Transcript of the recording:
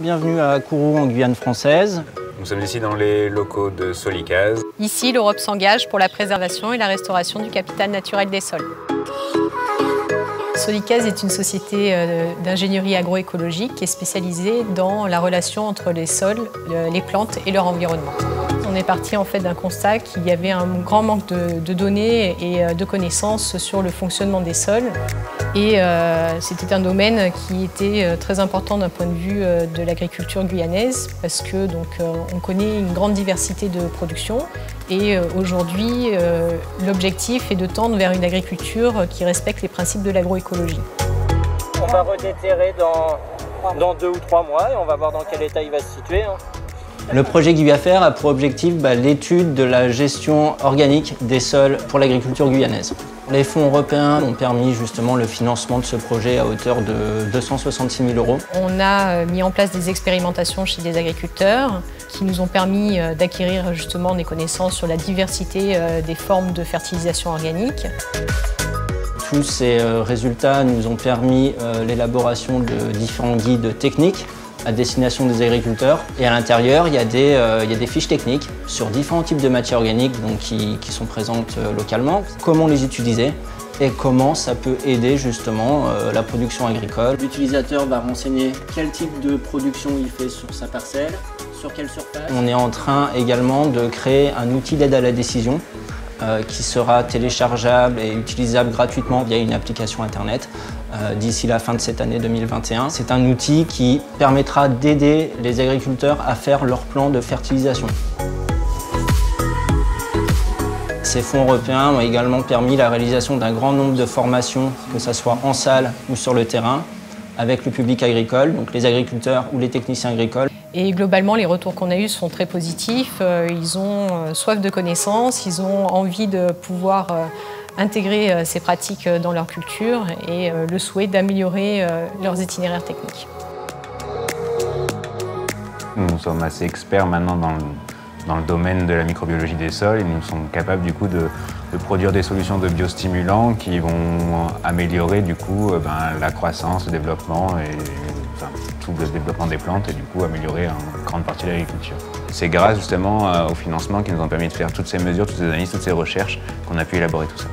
Bienvenue à Kourou en Guyane française. Nous sommes ici dans les locaux de Solicase. Ici, l'Europe s'engage pour la préservation et la restauration du capital naturel des sols. Solicase est une société d'ingénierie agroécologique qui est spécialisée dans la relation entre les sols, les plantes et leur environnement. On est parti en fait d'un constat qu'il y avait un grand manque de données et de connaissances sur le fonctionnement des sols. Et c'était un domaine qui était très important d'un point de vue de l'agriculture guyanaise parce que on connaît une grande diversité de production et aujourd'hui l'objectif est de tendre vers une agriculture qui respecte les principes de l'agroécologie. On va redéterrer dans 2 ou 3 mois et on va voir dans quel état il va se situer. Le projet GuyaFaire a pour objectif l'étude de la gestion organique des sols pour l'agriculture guyanaise. Les fonds européens ont permis justement le financement de ce projet à hauteur de 266 000 €. On a mis en place des expérimentations chez des agriculteurs qui nous ont permis d'acquérir justement des connaissances sur la diversité des formes de fertilisation organique. Tous ces résultats nous ont permis l'élaboration de différents guides techniques à destination des agriculteurs. Et à l'intérieur, il y a des fiches techniques sur différents types de matières organiques qui sont présentes localement. Comment les utiliser et comment ça peut aider justement la production agricole. L'utilisateur va renseigner quel type de production il fait sur sa parcelle, sur quelle surface. On est en train également de créer un outil d'aide à la décision qui sera téléchargeable et utilisable gratuitement via une application internet d'ici la fin de cette année 2021. C'est un outil qui permettra d'aider les agriculteurs à faire leur plan de fertilisation. Ces fonds européens ont également permis la réalisation d'un grand nombre de formations, que ce soit en salle ou sur le terrain, avec le public agricole, donc les agriculteurs ou les techniciens agricoles. Et globalement, les retours qu'on a eus sont très positifs. Ils ont soif de connaissances, ils ont envie de pouvoir intégrer ces pratiques dans leur culture et le souhait d'améliorer leurs itinéraires techniques. Nous sommes assez experts maintenant dans le domaine de la microbiologie des sols et nous sommes capables du coup de produire des solutions de biostimulants qui vont améliorer du coup la croissance, le développement et tout le développement des plantes et du coup améliorer une grande partie de l'agriculture. C'est grâce justement au financement qui nous ont permis de faire toutes ces mesures, toutes ces analyses, toutes ces recherches qu'on a pu élaborer tout ça.